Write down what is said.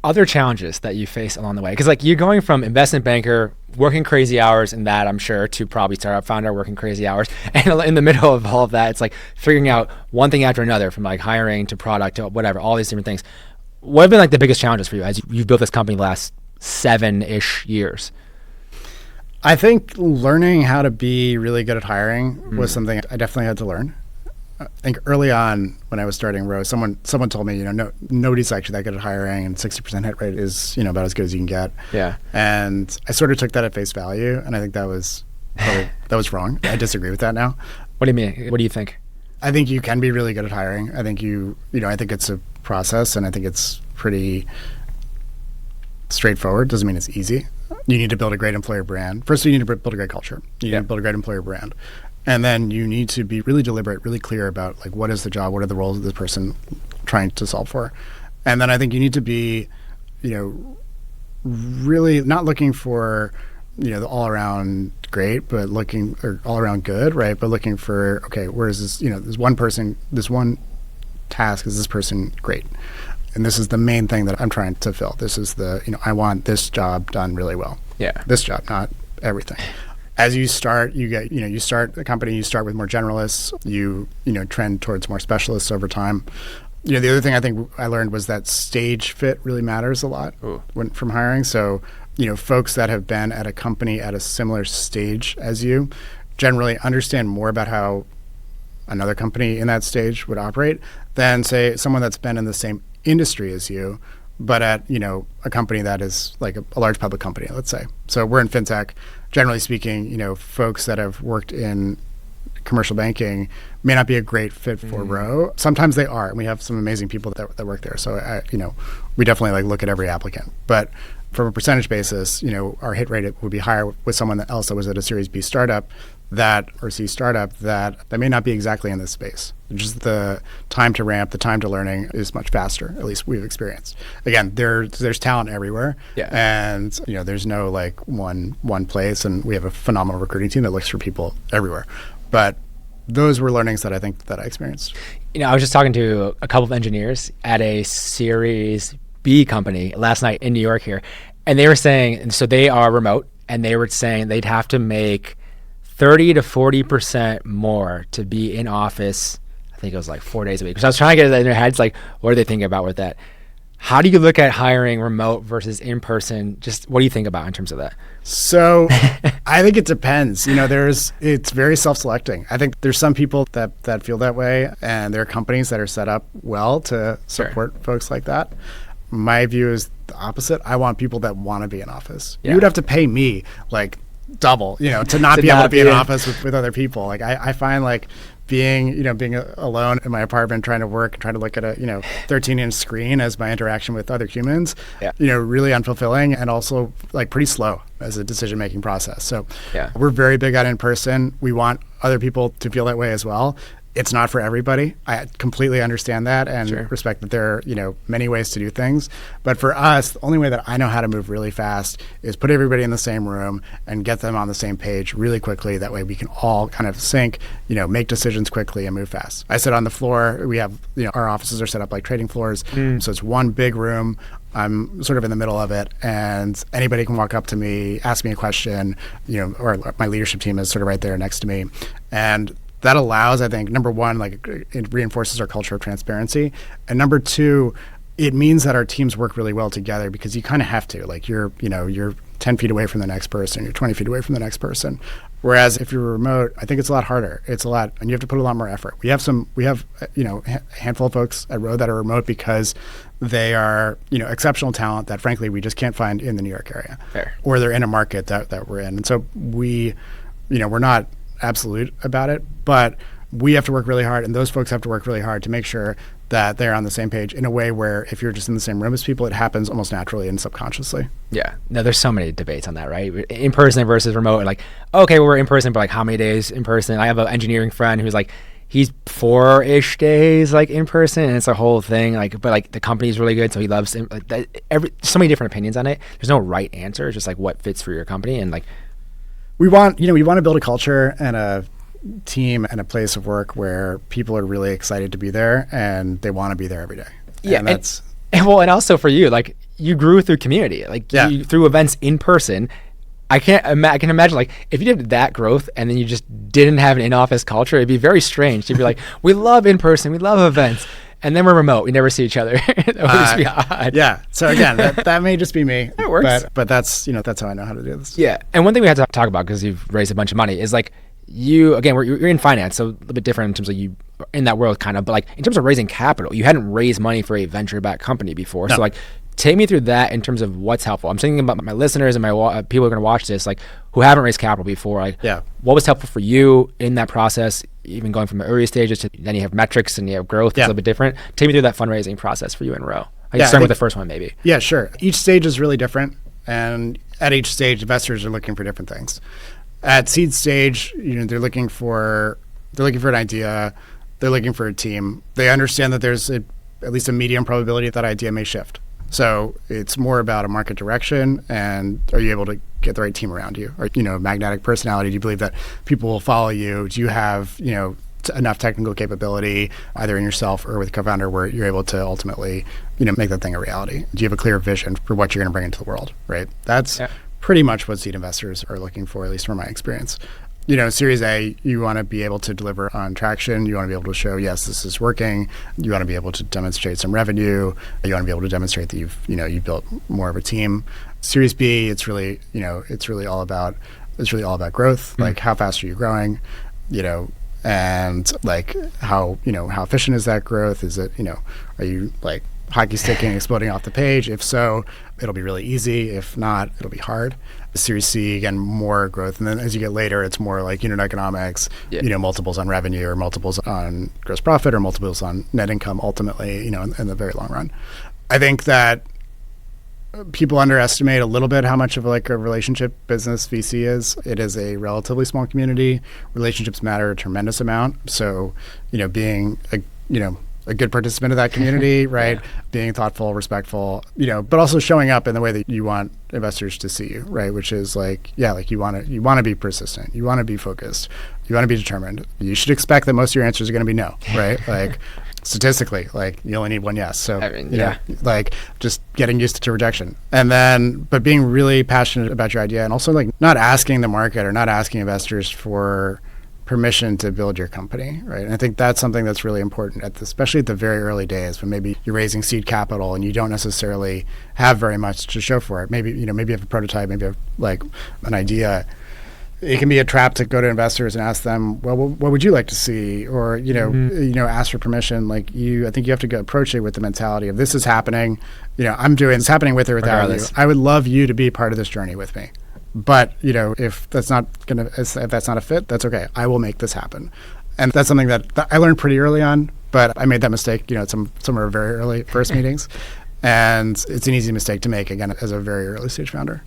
Other challenges that you face along the way, because like you're going from investment banker working crazy hours in that, I'm sure, to probably startup founder working crazy hours, and in the middle of all of that, it's like figuring out one thing after another, from like hiring to product to whatever, all these different things. What have been like the biggest challenges for you as you've built this company the last 7-ish years? I think learning how to be really good at hiring was something I definitely had to learn. I think early on when I was starting Rho, someone told me, nobody's actually that good at hiring, and 60% hit rate is, about as good as you can get. Yeah. And I sort of took that at face value, and I think that was wrong. I disagree with that now. What do you mean? What do you think? I think you can be really good at hiring. I think I think it's a process, and I think it's pretty straightforward. Doesn't mean it's easy. You need to build a great employer brand. First, you need to build a great culture. You need to build a great employer brand. And then you need to be really deliberate, really clear about like what is the job, what are the roles of this person trying to solve for. And then I think you need to be, really not looking for, the all around great, but or all around good, right? But looking for, okay, where is this, this one person, this one task, is this person great? And this is the main thing that I'm trying to fill. This is I want this job done really well. Yeah. This job, not everything. As you start, you start a company, you start with more generalists, you trend towards more specialists over time. The other thing I think I learned was that stage fit really matters a lot from hiring. So, folks that have been at a company at a similar stage as you generally understand more about how another company in that stage would operate than, say, someone that's been in the same industry as you, but at, a company that is like a large public company, let's say. So we're in fintech. Generally speaking, folks that have worked in commercial banking may not be a great fit for Rho. Sometimes they are, and we have some amazing people that work there. So, we definitely like look at every applicant. But from a percentage basis, our hit rate would be higher with someone else that was at a Series B startup or C startup that may not be exactly in this space. Just the time to ramp, the time to learning is much faster, at least we've experienced. Again, there's talent everywhere, and there's no like one place, and we have a phenomenal recruiting team that looks for people everywhere. But those were learnings that I think that I experienced. I was just talking to a couple of engineers at a Series B company last night in New York here, and they were saying, and so they are remote, and they were saying they'd have to make 30 to 40% more to be in office. I think it was like 4 days a week. So I was trying to get it in their heads, like, what are they thinking about with that? How do you look at hiring remote versus in person? Just what do you think about in terms of that? So I think it depends. It's very self-selecting. I think there's some people that feel that way, and there are companies that are set up well to support folks like that. My view is the opposite. I want people that want to be in office. You would have to pay me like double, to not be able to be in office with other people. Like I find like being alone in my apartment, trying to work, trying to look at a 13-inch screen as my interaction with other humans, really unfulfilling, and also like pretty slow as a decision-making process. So we're very big on in person. We want other people to feel that way as well. It's not for everybody. I completely understand that and respect that there are, many ways to do things. But for us, the only way that I know how to move really fast is put everybody in the same room and get them on the same page really quickly. That way we can all kind of sync, make decisions quickly and move fast. I sit on the floor. We have, our offices are set up like trading floors. So it's one big room. I'm sort of in the middle of it, and anybody can walk up to me, ask me a question, or my leadership team is sort of right there next to me. And that allows, I think, number one, like it reinforces our culture of transparency. And number two, it means that our teams work really well together because you kind of have to. Like you're 10 feet away from the next person, you're 20 feet away from the next person. Whereas if you're remote, I think it's a lot harder. It's a lot, and you have to put a lot more effort. We have a handful of folks at Rho that are remote because they are, exceptional talent that frankly we just can't find in the New York area. Fair. Or they're in a market that we're in. And so we're not absolute about it, but we have to work really hard, and those folks have to work really hard to make sure that they're on the same page in a way where if you're just in the same room as people, it happens almost naturally and subconsciously. Yeah. No, there's so many debates on that, right? In person versus remote. Like, okay, well, we're in person, but like how many days in person? I have an engineering friend who's like, he's 4-ish days like in person, and it's a whole thing. Like, but like the company's really good, so he loves it. Like that, so many different opinions on it. There's no right answer. It's just like what fits for your company, and like we want to build a culture and a team and a place of work where people are really excited to be there and they want to be there every day. Yeah, and that's and also for you, like you grew through community, like through events in person. I can imagine, like, if you did that growth and then you just didn't have an in-office culture, it'd be very strange to be like, we love in person, we love events, and then we're remote, we never see each other. That would just be odd. Yeah. So again, that may just be me. That works. But that's that's how I know how to do this. Yeah. And one thing we had to talk about, because you've raised a bunch of money, is like you're in finance, so a little bit different in terms of you in that world kind of, but like in terms of raising capital, you hadn't raised money for a venture-backed company before. No. So like, take me through that in terms of what's helpful. I'm thinking about my listeners and my people who are going to watch this, like, who haven't raised capital before. Like, what was helpful for you in that process, even going from the early stages to then you have metrics and you have growth. It's a little bit different. Take me through that fundraising process for you in Rho. Starting with the first one, maybe. Yeah, sure. Each stage is really different, and at each stage, investors are looking for different things. At seed stage, they're looking for an idea. They're looking for a team. They understand that there's at least a medium probability that idea may shift. So it's more about a market direction, and are you able to get the right team around you? Or, magnetic personality, do you believe that people will follow you? Do you have, enough technical capability, either in yourself or with a co-founder, where you're able to ultimately, make that thing a reality? Do you have a clear vision for what you're going to bring into the world, right? That's pretty much what seed investors are looking for, at least from my experience. Series A, you want to be able to deliver on traction. You want to be able to show, yes, this is working. You want to be able to demonstrate some revenue. You want to be able to demonstrate that you've built more of a team. Series B, it's really all about growth. Mm-hmm. Like, how fast are you growing? And like how efficient is that growth? Is it, are you like hockey sticking, exploding off the page? If so, it'll be really easy. If not, it'll be hard. Series C, again, more growth. And then as you get later, it's more like unit economics, multiples on revenue or multiples on gross profit or multiples on net income, ultimately, in the very long run. I think that people underestimate a little bit how much of a relationship business VC is. It is a relatively small community. Relationships matter a tremendous amount. So, being a good participant of that community, right? Being thoughtful, respectful, but also showing up in the way that you want investors to see you, right? Which is you want to be persistent. You want to be focused. You want to be determined. You should expect that most of your answers are going to be no, right? Like, statistically, you only need one yes. So, just getting used to rejection. And then, but being really passionate about your idea, and also not asking the market or not asking investors for permission to build your company, right? And I think that's something that's really important, especially at the very early days, when maybe you're raising seed capital and you don't necessarily have very much to show for it. Maybe you have a prototype, maybe you have an idea. It can be a trap to go to investors and ask them, well, what would you like to see? Or, ask for permission. I think you have to approach it with the mentality of, this is happening. I'm doing it's happening with or without you. I would love you to be part of this journey with me. But, if that's not a fit, that's okay. I will make this happen. And that's something that I learned pretty early on, but I made that mistake, at some of our very early first meetings. And it's an easy mistake to make, again, as a very early stage founder.